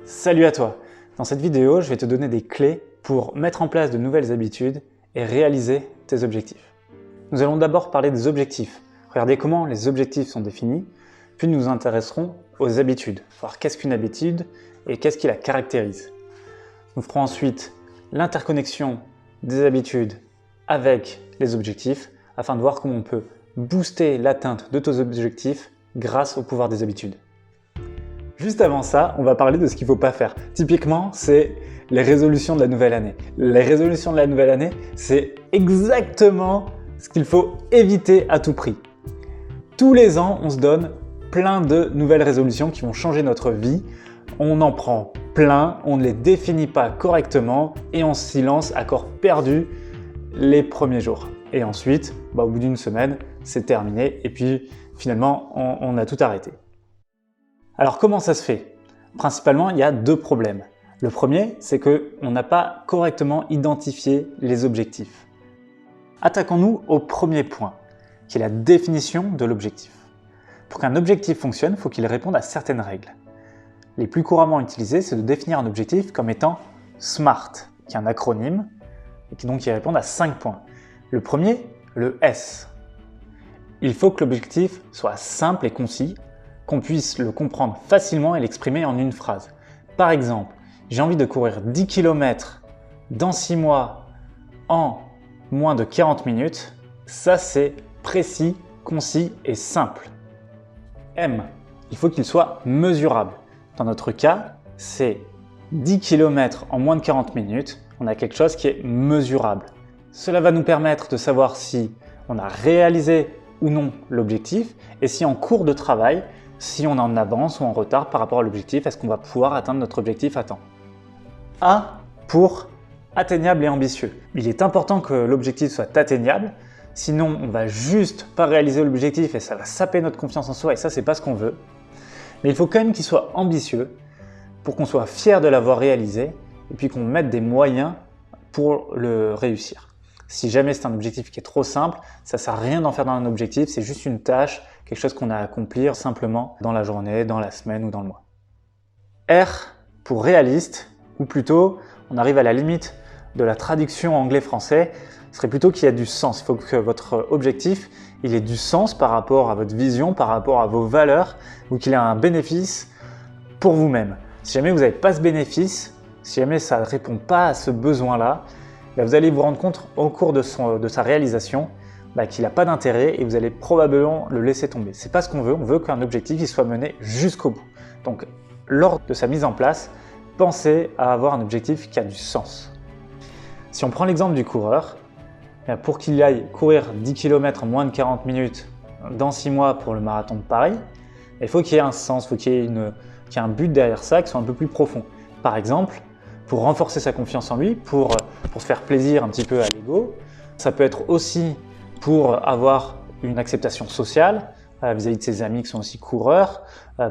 Salut à toi! Dans cette vidéo, je vais te donner des clés pour mettre en place de nouvelles habitudes et réaliser tes objectifs. Nous allons d'abord parler des objectifs, regarder comment les objectifs sont définis, puis nous nous intéresserons aux habitudes, voir qu'est-ce qu'une habitude et qu'est-ce qui la caractérise. Nous ferons ensuite l'interconnexion des habitudes avec les objectifs afin de voir comment on peut booster l'atteinte de tes objectifs grâce au pouvoir des habitudes. Juste avant ça, on va parler de ce qu'il ne faut pas faire. Typiquement, c'est les résolutions de la nouvelle année. Les résolutions de la nouvelle année, c'est exactement ce qu'il faut éviter à tout prix. Tous les ans, on se donne plein de nouvelles résolutions qui vont changer notre vie. On en prend plein, on ne les définit pas correctement et on s'y lance à corps perdu les premiers jours. Et ensuite, au bout d'une semaine, c'est terminé et puis finalement, on a tout arrêté. Alors comment ça se fait? Principalement, il y a deux problèmes. Le premier, c'est qu'on n'a pas correctement identifié les objectifs. Attaquons-nous au premier point, qui est la définition de l'objectif. Pour qu'un objectif fonctionne, il faut qu'il réponde à certaines règles. Les plus couramment utilisées, c'est de définir un objectif comme étant SMART, qui est un acronyme, et qui répond à 5 points. Le premier, le S. Il faut que l'objectif soit simple et concis, qu'on puisse le comprendre facilement et l'exprimer en une phrase. Par exemple, j'ai envie de courir 10 km dans 6 mois en moins de 40 minutes. Ça, c'est précis, concis et simple. M, il faut qu'il soit mesurable. Dans notre cas, c'est 10 km en moins de 40 minutes. On a quelque chose qui est mesurable. Cela va nous permettre de savoir si on a réalisé ou non l'objectif et si en cours de travail, si on est en avance ou en retard par rapport à l'objectif, est-ce qu'on va pouvoir atteindre notre objectif à temps. A pour atteignable et ambitieux. Il est important que l'objectif soit atteignable, sinon on va juste pas réaliser l'objectif et ça va saper notre confiance en soi et ça c'est pas ce qu'on veut. Mais il faut quand même qu'il soit ambitieux pour qu'on soit fier de l'avoir réalisé et puis qu'on mette des moyens pour le réussir. Si jamais c'est un objectif qui est trop simple, ça ne sert à rien d'en faire dans un objectif, c'est juste une tâche, quelque chose qu'on a à accomplir simplement dans la journée, dans la semaine ou dans le mois. R pour réaliste, ou plutôt on arrive à la limite de la traduction anglais-français, ce serait plutôt qu'il y ait du sens. Il faut que votre objectif il ait du sens par rapport à votre vision, par rapport à vos valeurs, ou qu'il ait un bénéfice pour vous-même. Si jamais vous n'avez pas ce bénéfice, si jamais ça ne répond pas à ce besoin-là, vous allez vous rendre compte au cours de sa réalisation qu'il n'a pas d'intérêt et vous allez probablement le laisser tomber. Ce n'est pas ce qu'on veut qu'un objectif il soit mené jusqu'au bout. Donc, lors de sa mise en place, pensez à avoir un objectif qui a du sens. Si on prend l'exemple du coureur, pour qu'il aille courir 10 km en moins de 40 minutes dans 6 mois pour le marathon de Paris, il faut qu'il y ait un sens, il faut qu'il y ait un but derrière ça qui soit un peu plus profond. Par exemple, pour renforcer sa confiance en lui, pour se faire plaisir un petit peu à l'ego. Ça peut être aussi pour avoir une acceptation sociale vis-à-vis de ses amis qui sont aussi coureurs,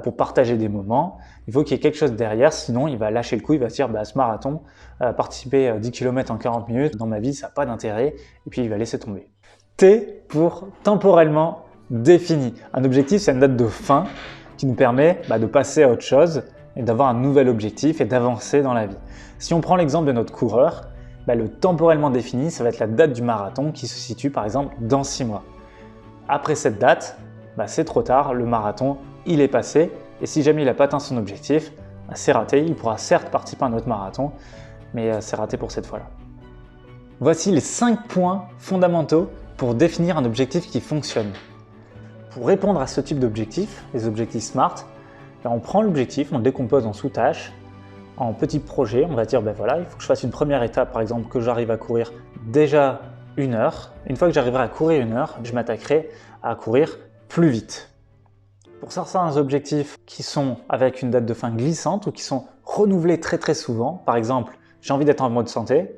pour partager des moments. Il faut qu'il y ait quelque chose derrière, sinon il va lâcher le coup, il va se dire ce marathon, participer à 10 km en 40 minutes, dans ma vie ça n'a pas d'intérêt, et puis il va laisser tomber. T pour temporellement défini. Un objectif, c'est une date de fin qui nous permet de passer à autre chose et d'avoir un nouvel objectif et d'avancer dans la vie. Si on prend l'exemple de notre coureur, le temporellement défini, ça va être la date du marathon qui se situe par exemple dans 6 mois. Après cette date, c'est trop tard, le marathon, il est passé et si jamais il n'a pas atteint son objectif, c'est raté. Il pourra certes participer à un autre marathon, mais c'est raté pour cette fois-là. Voici les 5 points fondamentaux pour définir un objectif qui fonctionne. Pour répondre à ce type d'objectif, les objectifs SMART, on prend l'objectif, on le décompose en sous-tâches, en petits projets. On va dire, il faut que je fasse une première étape, par exemple, que j'arrive à courir déjà 1 heure. Une fois que j'arriverai à courir 1 heure, je m'attaquerai à courir plus vite. Pour certains objectifs qui sont avec une date de fin glissante ou qui sont renouvelés très très souvent, par exemple, j'ai envie d'être en mode santé,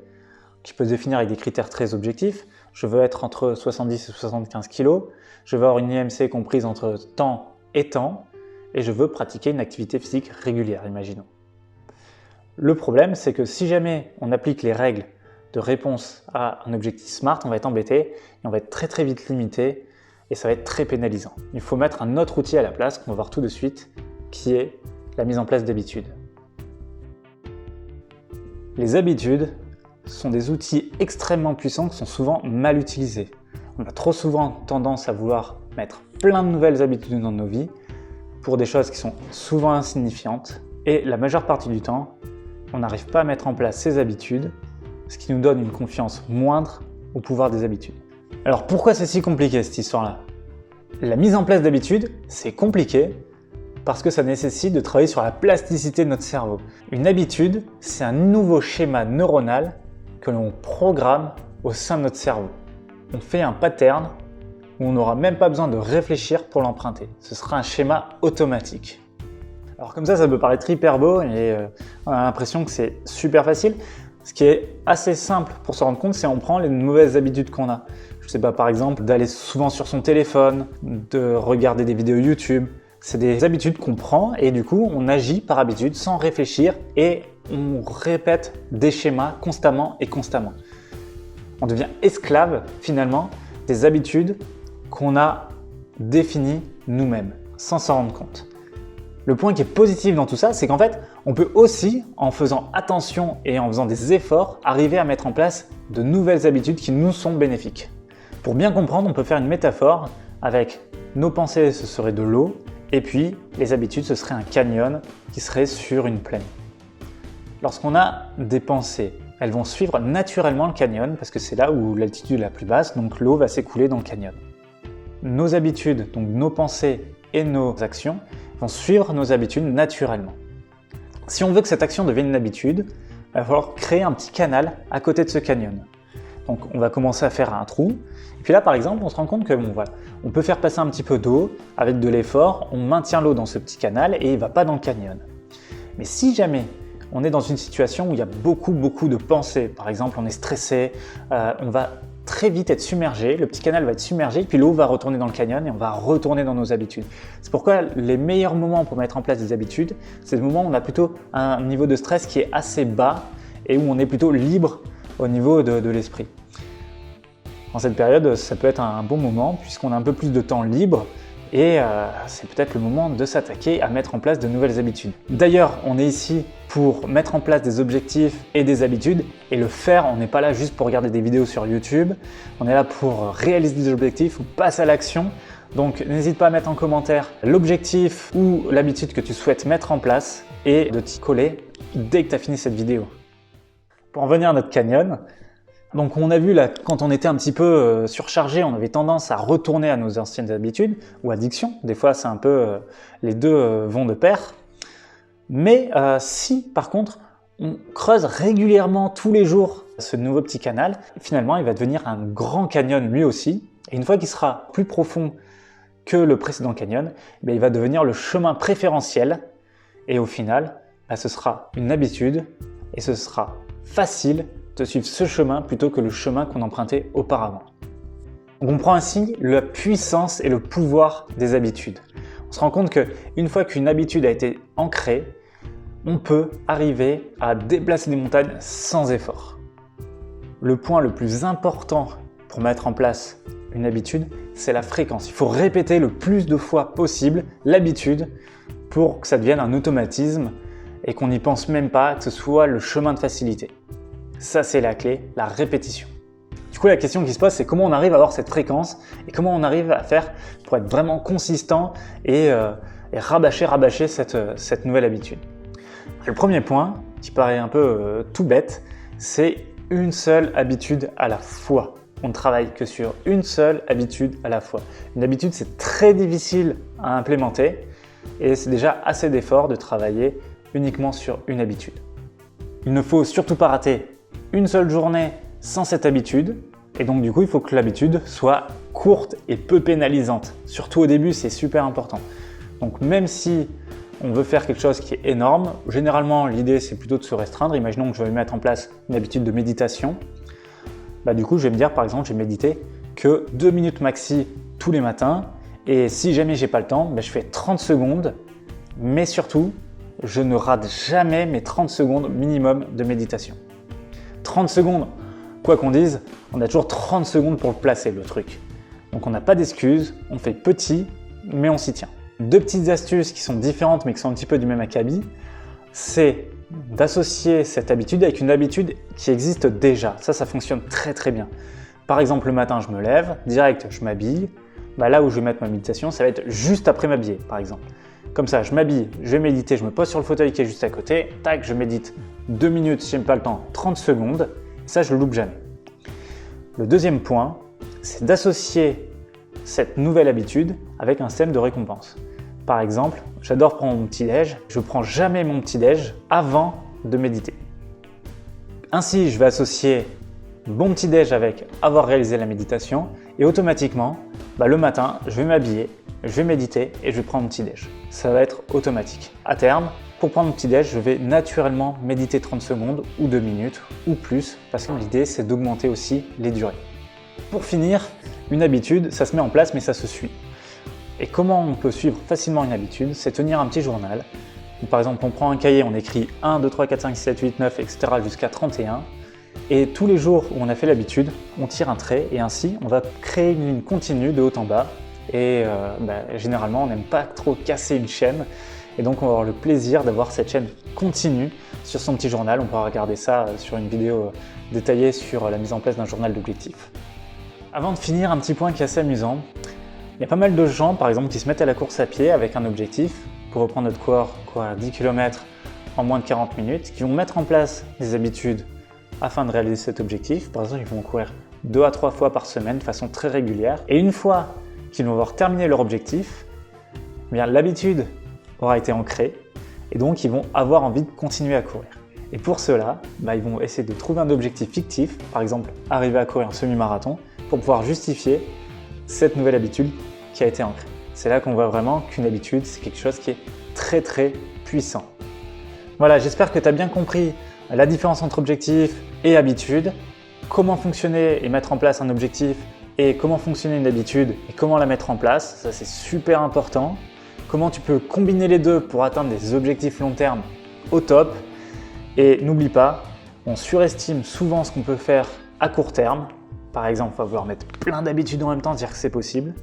qui peut se définir avec des critères très objectifs. Je veux être entre 70 et 75 kg, je veux avoir une IMC comprise entre temps et temps, et je veux pratiquer une activité physique régulière, imaginons. Le problème, c'est que si jamais on applique les règles de réponse à un objectif SMART, on va être embêté et on va être très très vite limité et ça va être très pénalisant. Il faut mettre un autre outil à la place qu'on va voir tout de suite qui est la mise en place d'habitudes. Les habitudes sont des outils extrêmement puissants qui sont souvent mal utilisés. On a trop souvent tendance à vouloir mettre plein de nouvelles habitudes dans nos vies pour des choses qui sont souvent insignifiantes et la majeure partie du temps, on n'arrive pas à mettre en place ces habitudes, ce qui nous donne une confiance moindre au pouvoir des habitudes. Alors pourquoi c'est si compliqué cette histoire-là? La mise en place d'habitudes, c'est compliqué parce que ça nécessite de travailler sur la plasticité de notre cerveau. Une habitude, c'est un nouveau schéma neuronal que l'on programme au sein de notre cerveau. On fait un pattern où on n'aura même pas besoin de réfléchir pour l'emprunter. Ce sera un schéma automatique. Alors comme ça peut paraître hyper beau et on a l'impression que c'est super facile. Ce qui est assez simple pour se rendre compte, c'est on prend les mauvaises habitudes qu'on a. Je sais pas, par exemple, d'aller souvent sur son téléphone, de regarder des vidéos YouTube. C'est des habitudes qu'on prend et du coup, on agit par habitude sans réfléchir et on répète des schémas constamment et constamment. On devient esclave finalement des habitudes qu'on a définies nous-mêmes sans s'en rendre compte. Le point qui est positif dans tout ça, c'est qu'en fait, on peut aussi, en faisant attention et en faisant des efforts, arriver à mettre en place de nouvelles habitudes qui nous sont bénéfiques. Pour bien comprendre, on peut faire une métaphore avec nos pensées, ce serait de l'eau, et puis les habitudes, ce serait un canyon qui serait sur une plaine. Lorsqu'on a des pensées, elles vont suivre naturellement le canyon parce que c'est là où l'altitude est la plus basse, donc l'eau va s'écouler dans le canyon. Nos habitudes, donc nos pensées et nos actions, vont suivre nos habitudes naturellement. Si on veut que cette action devienne une habitude, il va falloir créer un petit canal à côté de ce canyon. Donc on va commencer à faire un trou, et puis là par exemple on se rend compte que on peut faire passer un petit peu d'eau avec de l'effort, on maintient l'eau dans ce petit canal et il ne va pas dans le canyon. Mais si jamais on est dans une situation où il y a beaucoup de pensées, par exemple on est stressé, on va très vite être submergé, le petit canal va être submergé, puis l'eau va retourner dans le canyon et on va retourner dans nos habitudes. C'est pourquoi les meilleurs moments pour mettre en place des habitudes, c'est le moment où on a plutôt un niveau de stress qui est assez bas et où on est plutôt libre au niveau de l'esprit. En cette période, ça peut être un bon moment puisqu'on a un peu plus de temps libre et c'est peut-être le moment de s'attaquer à mettre en place de nouvelles habitudes. D'ailleurs, on est ici pour mettre en place des objectifs et des habitudes et le faire, on n'est pas là juste pour regarder des vidéos sur YouTube, on est là pour réaliser des objectifs ou passer à l'action. Donc n'hésite pas à mettre en commentaire l'objectif ou l'habitude que tu souhaites mettre en place et de t'y coller dès que tu as fini cette vidéo. Pour en venir à notre canyon, donc on a vu là, quand on était un petit peu surchargé, on avait tendance à retourner à nos anciennes habitudes ou addictions. Des fois, c'est un peu les deux vont de pair. Mais si par contre, on creuse régulièrement tous les jours ce nouveau petit canal, finalement, il va devenir un grand canyon lui aussi. Et une fois qu'il sera plus profond que le précédent canyon, il va devenir le chemin préférentiel. Et au final, ce sera une habitude et ce sera facile de suivre ce chemin plutôt que le chemin qu'on empruntait auparavant. On comprend ainsi la puissance et le pouvoir des habitudes. On se rend compte qu'une fois qu'une habitude a été ancrée, on peut arriver à déplacer des montagnes sans effort. Le point le plus important pour mettre en place une habitude, c'est la fréquence. Il faut répéter le plus de fois possible l'habitude pour que ça devienne un automatisme et qu'on n'y pense même pas, que ce soit le chemin de facilité. Ça, c'est la clé, la répétition. Du coup, la question qui se pose, c'est comment on arrive à avoir cette fréquence et comment on arrive à faire pour être vraiment consistant et rabâcher cette nouvelle habitude. Le premier point, qui paraît un peu tout bête, c'est une seule habitude à la fois. On ne travaille que sur une seule habitude à la fois. Une habitude, c'est très difficile à implémenter et c'est déjà assez d'effort de travailler uniquement sur une habitude. Il ne faut surtout pas rater une seule journée sans cette habitude et donc du coup il faut que l'habitude soit courte et peu pénalisante. Surtout au début, c'est super important. Donc même si on veut faire quelque chose qui est énorme, généralement l'idée c'est plutôt de se restreindre. Imaginons que je vais mettre en place une habitude de méditation. Du coup je vais me dire par exemple je vais méditer que 2 minutes maxi tous les matins et si jamais j'ai pas le temps, je fais 30 secondes mais surtout je ne rate jamais mes 30 secondes minimum de méditation. 30 secondes, quoi qu'on dise, on a toujours 30 secondes pour le placer le truc. Donc on n'a pas d'excuses, on fait petit, mais on s'y tient. Deux petites astuces qui sont différentes mais qui sont un petit peu du même acabit, c'est d'associer cette habitude avec une habitude qui existe déjà. Ça fonctionne très bien. Par exemple, le matin, je me lève, direct, je m'habille. Là où je vais mettre ma méditation, ça va être juste après m'habiller, par exemple. Comme ça, je m'habille, je vais méditer, je me pose sur le fauteuil qui est juste à côté, tac, je médite 2 minutes, si j'aime pas le temps, 30 secondes. Ça, je le loupe jamais. Le deuxième point, c'est d'associer cette nouvelle habitude avec un système de récompense. Par exemple, j'adore prendre mon petit-déj, je ne prends jamais mon petit-déj avant de méditer. Ainsi, je vais associer bon petit-déj avec avoir réalisé la méditation et automatiquement, le matin, je vais m'habiller, je vais méditer et je vais prendre mon petit-déj. Ça va être automatique. À terme, pour prendre mon petit-déj, je vais naturellement méditer 30 secondes ou 2 minutes ou plus parce que l'idée, c'est d'augmenter aussi les durées. Pour finir, une habitude, ça se met en place mais ça se suit. Et comment on peut suivre facilement une habitude? C'est tenir un petit journal. Par exemple, on prend un cahier, on écrit 1, 2, 3, 4, 5, 6, 7, 8, 9, etc. jusqu'à 31. Et tous les jours où on a fait l'habitude, on tire un trait et ainsi, on va créer une ligne continue de haut en bas. Et généralement, on n'aime pas trop casser une chaîne. Et donc, on va avoir le plaisir d'avoir cette chaîne continue sur son petit journal. On pourra regarder ça sur une vidéo détaillée sur la mise en place d'un journal d'objectifs. Avant de finir, un petit point qui est assez amusant. Il y a pas mal de gens, par exemple, qui se mettent à la course à pied avec un objectif pour reprendre notre corps, courir 10 km en moins de 40 minutes, qui vont mettre en place des habitudes afin de réaliser cet objectif. Par exemple, ils vont courir 2 à 3 fois par semaine de façon très régulière. Et une fois qu'ils vont avoir terminé leur objectif, l'habitude aura été ancrée et donc ils vont avoir envie de continuer à courir. Et pour cela, ils vont essayer de trouver un objectif fictif, par exemple arriver à courir un semi-marathon, pour pouvoir justifier cette nouvelle habitude qui a été ancrée. C'est là qu'on voit vraiment qu'une habitude, c'est quelque chose qui est très puissant. Voilà, j'espère que tu as bien compris la différence entre objectif et habitude, comment fonctionner et mettre en place un objectif et comment fonctionner une habitude et comment la mettre en place, ça c'est super important. Comment tu peux combiner les deux pour atteindre des objectifs long terme au top. Et n'oublie pas, on surestime souvent ce qu'on peut faire à court terme. Par exemple, on va vouloir mettre plein d'habitudes en même temps, dire que c'est possible.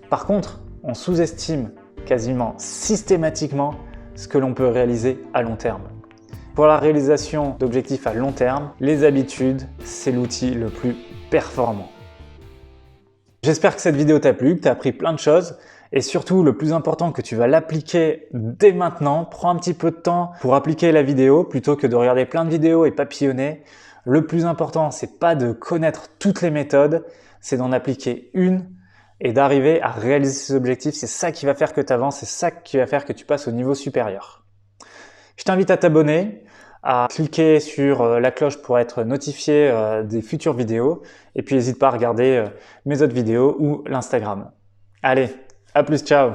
Par contre, on sous-estime quasiment systématiquement ce que l'on peut réaliser à long terme. Pour la réalisation d'objectifs à long terme, les habitudes, c'est l'outil le plus performant. J'espère que cette vidéo t'a plu, que tu as appris plein de choses et surtout, le plus important, que tu vas l'appliquer dès maintenant. Prends un petit peu de temps pour appliquer la vidéo plutôt que de regarder plein de vidéos et papillonner. Le plus important, c'est pas de connaître toutes les méthodes, c'est d'en appliquer une et d'arriver à réaliser ces objectifs. C'est ça qui va faire que tu avances, c'est ça qui va faire que tu passes au niveau supérieur. Je t'invite à t'abonner, à cliquer sur la cloche pour être notifié des futures vidéos et puis n'hésite pas à regarder mes autres vidéos ou l'Instagram. Allez, à plus, ciao!